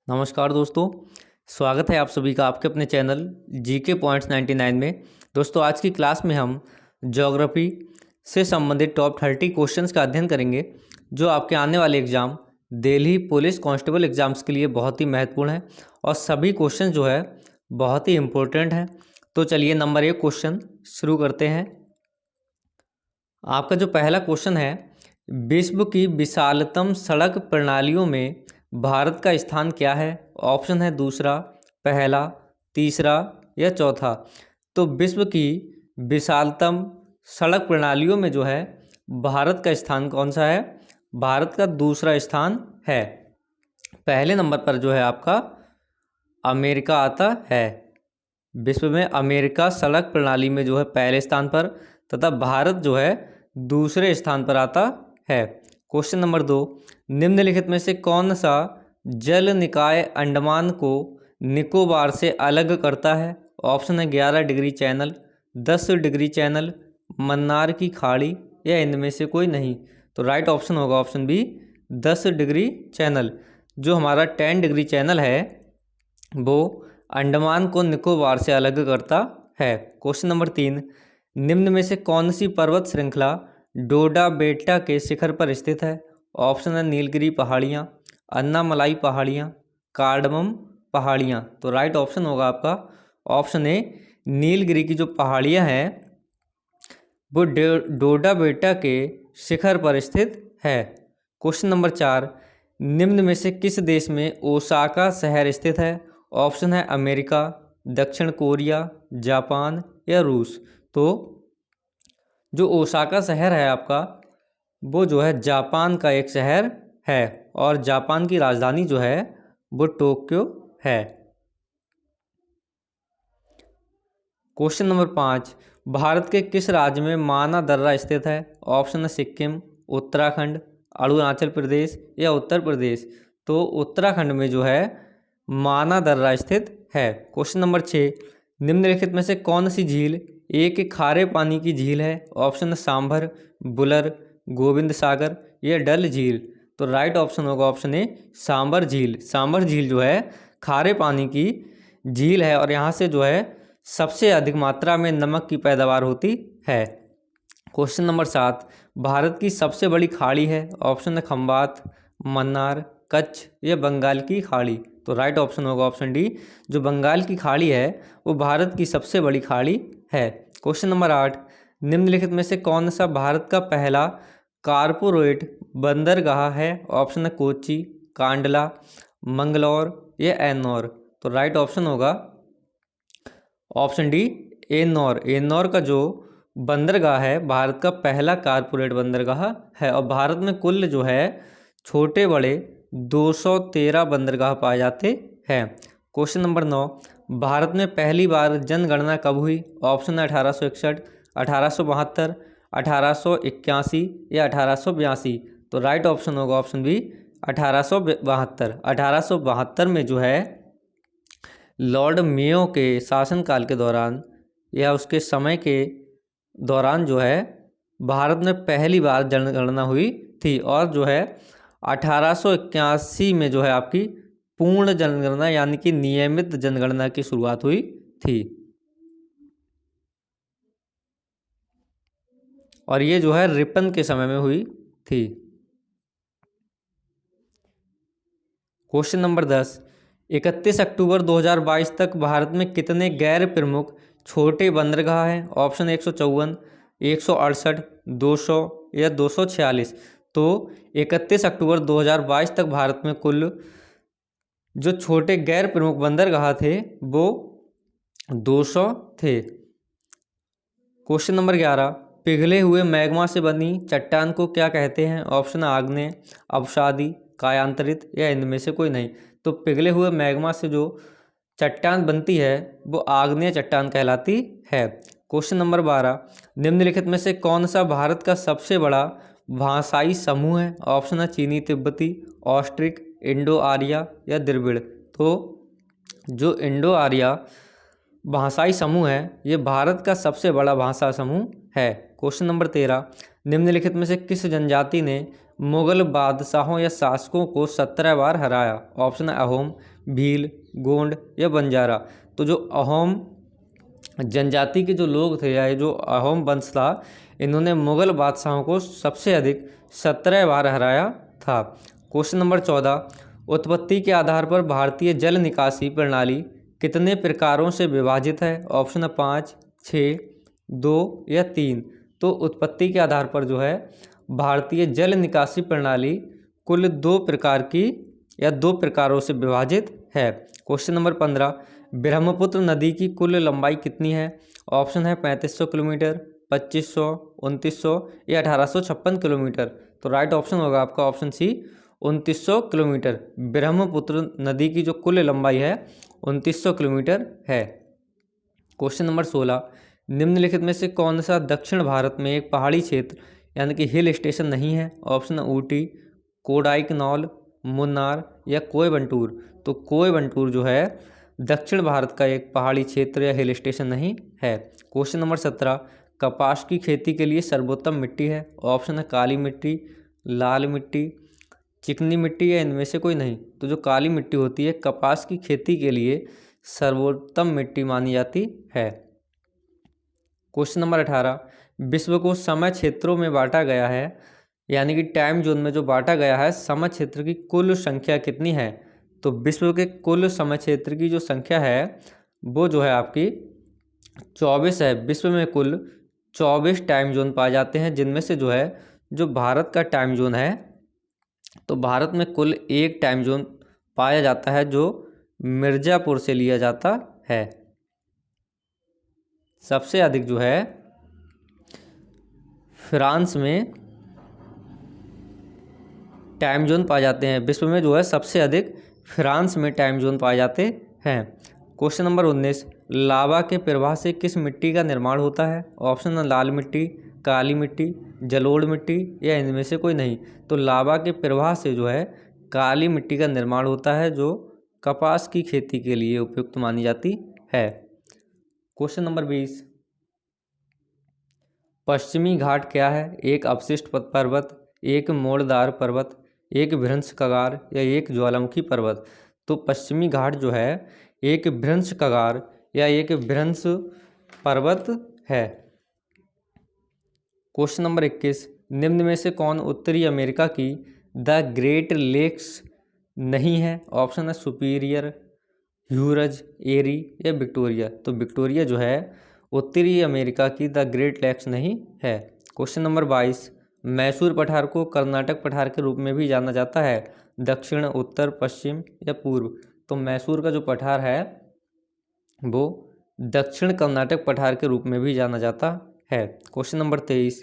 नमस्कार दोस्तों, स्वागत है आप सभी का आपके अपने चैनल जीके पॉइंट्स 99 में। दोस्तों, आज की क्लास में हम ज्योग्राफी से संबंधित टॉप 30 क्वेश्चंस का अध्ययन करेंगे जो आपके आने वाले exam Delhi police constable exams के लिए बहुत ही महत्वपूर्ण है और सभी क्वेश्चन जो है बहुत ही इम्पोर्टेंट हैं। तो चलिए नंबर 1 क्वेश्चन शुरू करते हैं। आपका जो पहला क्वेश्चन है, विश्व की विशालतम सड़क प्रणालियों में भारत का स्थान क्या है? ऑप्शन है दूसरा, पहला, तीसरा या चौथा। तो विश्व की विशालतम सड़क प्रणालियों में जो है भारत का स्थान कौन सा है? भारत का दूसरा स्थान है। पहले नंबर पर जो है आपका अमेरिका आता है। विश्व में अमेरिका सड़क प्रणाली में जो है पहले स्थान पर तथा भारत जो है दूसरे स्थान पर आता है। क्वेश्चन नंबर 2, निम्नलिखित में से कौन सा जल निकाय अंडमान को निकोबार से अलग करता है? ऑप्शन है 11 degree channel, 10 degree channel, Mannar की खाड़ी या इनमें से कोई नहीं। तो राइट ऑप्शन होगा ऑप्शन बी, 10 डिग्री चैनल। जो हमारा 10 डिग्री चैनल है वो अंडमान को निकोबार से अलग करता है। क्वेश्चन नंबर 3, निम्न में से कौन सी पर्वत श्रृंखला डोडा बेटा के शिखर पर स्थित है? ऑप्शन है नीलगिरी पहाड़ियाँ, अन्नामलाई पहाड़ियाँ, कार्डमम पहाड़ियाँ। तो राइट ऑप्शन होगा आपका ऑप्शन ए, नीलगिरी की जो पहाड़ियाँ हैं वो डोडा बेटा के शिखर पर स्थित है। क्वेश्चन नंबर 4, निम्न में से किस देश में ओसाका शहर स्थित है? ऑप्शन है अमेरिका, दक्षिण कोरिया, जापान या रूस। तो जो ओसाका शहर है आपका वो जो है जापान का एक शहर है और जापान की राजधानी जो है वो टोक्यो है। क्वेश्चन नंबर 5, भारत के किस राज्य में माना दर्रा स्थित है? ऑप्शन है सिक्किम, उत्तराखंड, अरुणाचल प्रदेश या उत्तर प्रदेश। तो उत्तराखंड में जो है माना दर्रा स्थित है। क्वेश्चन नंबर 6, निम्नलिखित में से कौन सी झील एक खारे पानी की झील है? ऑप्शन है सांभर, बुलर, गोविंद सागर या डल झील। तो राइट ऑप्शन होगा ऑप्शन ए, सांभर झील। सांभर झील जो है खारे पानी की झील है और यहाँ से जो है सबसे अधिक मात्रा में नमक की पैदावार होती है। क्वेश्चन नंबर 7, भारत की सबसे बड़ी खाड़ी है? ऑप्शन है खंबात, मन्नार, कच्छ या बंगाल की खाड़ी। तो राइट ऑप्शन होगा ऑप्शन डी, जो बंगाल की खाड़ी है वो भारत की सबसे बड़ी खाड़ी है। क्वेश्चन नंबर 8, निम्नलिखित में से कौन सा भारत का पहला कारपोरेट बंदरगाह है? ऑप्शन है कोच्चि, कांडला, मंगलौर या एन्नौर। तो राइट ऑप्शन होगा ऑप्शन डी, एन्नौर। एन्नौर का जो बंदरगाह है भारत का पहला कारपोरेट बंदरगाह है और भारत में कुल जो है छोटे बड़े 213 बंदरगाह पाए जाते हैं। क्वेश्चन नंबर 9, भारत में पहली बार जनगणना कब हुई? ऑप्शन है 1861, 1872, 1881 या 1882। तो राइट ऑप्शन होगा ऑप्शन बी, 1872। 1872 में जो है लॉर्ड मेयो के शासनकाल के दौरान या उसके समय के दौरान जो है भारत में पहली बार जनगणना हुई थी और जो है 1881 में जो है आपकी पूर्ण जनगणना यानी कि नियमित जनगणना की शुरुआत हुई थी और ये जो है रिपन के समय में हुई थी। क्वेश्चन नंबर 10, 31 अक्टूबर 2022 तक भारत में कितने गैर प्रमुख छोटे बंदरगाह हैं? ऑप्शन 154, 168, 200 या 246। तो 31 अक्टूबर 2022 तक भारत में कुल जो छोटे गैर प्रमुख बंदरगाह थे वो 200 थे। क्वेश्चन नंबर 11, पिघले हुए मैग्मा से बनी चट्टान को क्या कहते हैं? ऑप्शन आग्नेय, अवसादी, कायांतरित या इनमें से कोई नहीं। तो पिघले हुए मैग्मा से जो चट्टान बनती है वो आग्नेय चट्टान कहलाती है। क्वेश्चन नंबर 12, निम्नलिखित में से कौन सा भारत का सबसे बड़ा भाषाई समूह है? ऑप्शन है चीनी तिब्बती, ऑस्ट्रिक, इंडो आर्या या द्रविड़। तो जो इंडो आर्या भाषाई समूह है ये भारत का सबसे बड़ा भाषा समूह है। क्वेश्चन नंबर 13, निम्नलिखित में से किस जनजाति ने मुगल बादशाहों या शासकों को 17 बार हराया? ऑप्शन है अहोम, भील, गोंड या बंजारा। तो जो अहोम जनजाति के जो लोग थे या जो अहोम वंश था, इन्होंने मुगल बादशाहों को सबसे अधिक 17 बार हराया था। क्वेश्चन नंबर 14, उत्पत्ति के आधार पर भारतीय जल निकासी प्रणाली कितने प्रकारों से विभाजित है? ऑप्शन है 5, 6, 2 या 3। तो उत्पत्ति के आधार पर जो है भारतीय जल निकासी प्रणाली कुल 2 प्रकार की या 2 प्रकारों से विभाजित है। क्वेश्चन नंबर 15, ब्रह्मपुत्र नदी की कुल लंबाई कितनी है? ऑप्शन है 3500 किलोमीटर, 2500, 2900 या 1856 किलोमीटर। तो राइट ऑप्शन होगा आपका ऑप्शन सी, 2900 किलोमीटर। ब्रह्मपुत्र नदी की जो कुल लंबाई है 2900 किलोमीटर है। क्वेश्चन नंबर 16, निम्नलिखित में से कौन सा दक्षिण भारत में एक पहाड़ी क्षेत्र यानी कि हिल स्टेशन नहीं है? ऑप्शन ऊटी, कोडाइकनाल, मुन्नार या कोयबंटूर। तो कोयबंटूर जो है दक्षिण भारत का एक पहाड़ी क्षेत्र या हिल स्टेशन नहीं है। क्वेश्चन नंबर 17, कपास की खेती के लिए सर्वोत्तम मिट्टी है? ऑप्शन है काली मिट्टी, लाल मिट्टी, चिकनी मिट्टी या इनमें से कोई नहीं। तो जो काली मिट्टी होती है कपास की खेती के लिए सर्वोत्तम मिट्टी मानी जाती है। क्वेश्चन नंबर 18, विश्व को समय क्षेत्रों में बांटा गया है यानी कि टाइम जोन में जो बांटा गया है, समय क्षेत्र की कुल संख्या कितनी है? तो विश्व के कुल समय क्षेत्र की जो संख्या है वो जो है आपकी 24 है। विश्व में कुल 24 टाइम जोन पाए जाते हैं, जिनमें से जो है जो भारत का टाइम जोन है, तो भारत में कुल एक टाइम जोन पाया जाता है जो मिर्ज़ापुर से लिया जाता है। सबसे अधिक जो है फ्रांस में टाइम जोन पाए जाते हैं। विश्व में जो है सबसे अधिक फ्रांस में टाइम जोन पाए जाते हैं। क्वेश्चन नंबर 19, लावा के प्रवाह से किस मिट्टी का निर्माण होता है? ऑप्शन है लाल मिट्टी, काली मिट्टी, जलोढ़ मिट्टी या इनमें से कोई नहीं। तो लावा के प्रवाह से जो है काली मिट्टी का निर्माण होता है जो कपास की खेती के लिए उपयुक्त मानी जाती है। क्वेश्चन नंबर 20, पश्चिमी घाट क्या है? एक अवशिष्ट पर्वत, एक मोड़दार पर्वत, एक भ्रंश कगार या एक ज्वालामुखी पर्वत। तो पश्चिमी घाट जो है एक भ्रंश कगार या एक भ्रंश पर्वत है। क्वेश्चन नंबर 21, निम्न में से कौन उत्तरी अमेरिका की द ग्रेट लेक्स नहीं है? ऑप्शन है सुपीरियर, ह्यूरज, एरी या विक्टोरिया। तो विक्टोरिया जो है उत्तरी अमेरिका की द ग्रेट लेक्स नहीं है। क्वेश्चन नंबर 22, मैसूर पठार को कर्नाटक पठार के रूप में भी जाना जाता है? दक्षिण, उत्तर, पश्चिम या पूर्व। तो मैसूर का जो पठार है वो दक्षिण कर्नाटक पठार के रूप में भी जाना जाता है। क्वेश्चन नंबर 23,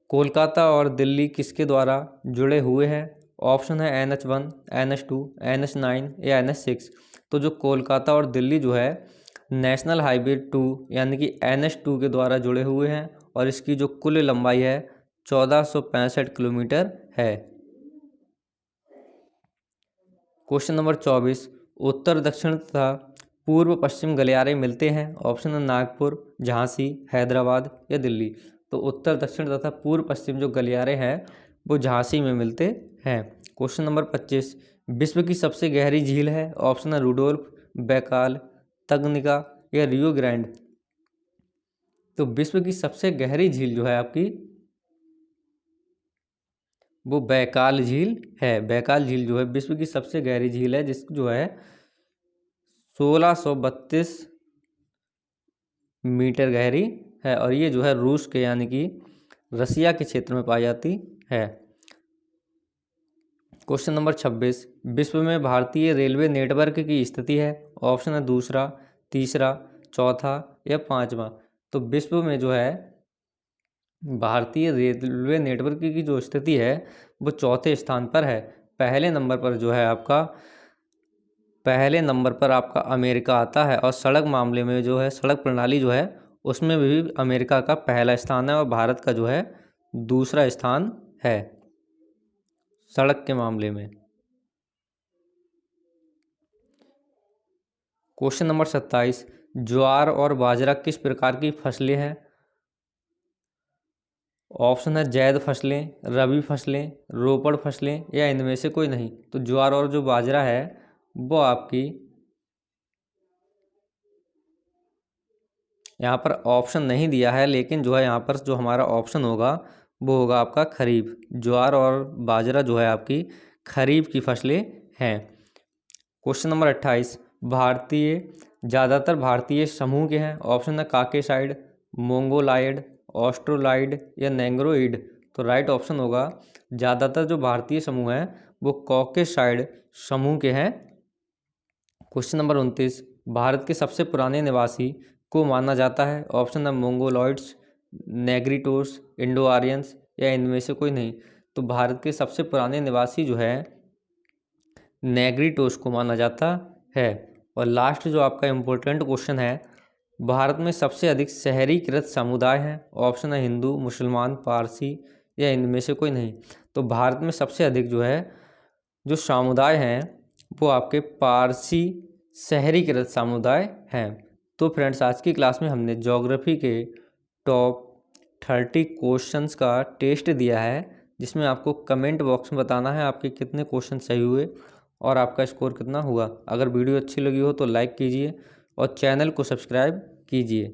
कोलकाता और दिल्ली किसके द्वारा जुड़े हुए हैं? ऑप्शन है NH1, NH2, NH9 या NH6। तो जो कोलकाता और दिल्ली जो है नेशनल हाईवे 2 यानी कि NH2 के द्वारा जुड़े हुए हैं और इसकी जो कुल लंबाई है 1465 किलोमीटर है। क्वेश्चन नंबर 24, उत्तर दक्षिण तथा पूर्व पश्चिम गलियारे मिलते हैं? ऑप्शन है नागपुर, झांसी, हैदराबाद या दिल्ली। तो उत्तर दक्षिण तथा पूर्व पश्चिम जो गलियारे हैं वो झांसी में मिलते हैं। क्वेश्चन नंबर 25, विश्व की सबसे गहरी झील है? ऑप्शन है रूडोल्फ, बैकाल, तंगनिका या रियो ग्रैंड। तो विश्व की सबसे गहरी झील जो है आपकी वो बैकाल झील है। बैकाल झील जो है विश्व की सबसे गहरी झील है, जिस जो है 1632 मीटर गहरी है और ये जो है रूस के यानी कि रसिया के क्षेत्र में पाई जाती है। क्वेश्चन नंबर 26, विश्व में भारतीय रेलवे नेटवर्क की स्थिति है? ऑप्शन है दूसरा, तीसरा, चौथा या पांचवा। तो विश्व में जो है भारतीय रेलवे नेटवर्क की जो स्थिति है वो चौथे स्थान पर है। पहले नंबर पर आपका अमेरिका आता है और सड़क मामले में जो है सड़क प्रणाली जो है उसमें भी अमेरिका का पहला स्थान है और भारत का जो है दूसरा स्थान है सड़क के मामले में। क्वेश्चन नंबर 27, ज्वार और बाजरा किस प्रकार की फसलें हैं? ऑप्शन है जैद फसलें, रबी फसलें, रोपड़ फसलें या इनमें से कोई नहीं। तो ज्वार और जो बाजरा है वो आपकी यहाँ पर ऑप्शन नहीं दिया है, लेकिन जो है यहाँ पर जो हमारा ऑप्शन होगा वो होगा आपका खरीफ। ज्वार और बाजरा जो है आपकी खरीफ की फसलें हैं। क्वेश्चन नंबर 28, ज़्यादातर भारतीय समूह के हैं। ऑप्शन है काकेसाइड, मोंगोलाइड, ऑस्ट्रोलाइड या नेग्रोइड। तो राइट ऑप्शन होगा ज़्यादातर जो भारतीय समूह हैं वो कॉकेसाइड समूह के हैं। क्वेश्चन नंबर 29, भारत के सबसे पुराने निवासी को माना जाता है। ऑप्शन है मोंगोलॉइड्स, नेग्रिटोस, इंडो आर्यंस या इनमें से कोई नहीं। तो भारत के सबसे पुराने निवासी जो है नेग्रिटोस को माना जाता है। और लास्ट जो आपका इम्पोर्टेंट क्वेश्चन है, भारत में सबसे अधिक शहरीकृत समुदाय हैं। ऑप्शन है हिंदू, मुसलमान, पारसी या इनमें से कोई नहीं। तो भारत में सबसे अधिक जो है जो समुदाय हैं वो आपके पारसी शहरीकृत समुदाय हैं। तो फ्रेंड्स, आज की क्लास में हमने ज्योग्राफी के टॉप 30 क्वेश्चंस का टेस्ट दिया है, जिसमें आपको कमेंट बॉक्स में बताना है आपके कितने क्वेश्चन सही हुए और आपका स्कोर कितना हुआ। अगर वीडियो अच्छी लगी हो तो लाइक कीजिए और चैनल को सब्सक्राइब कीजिए।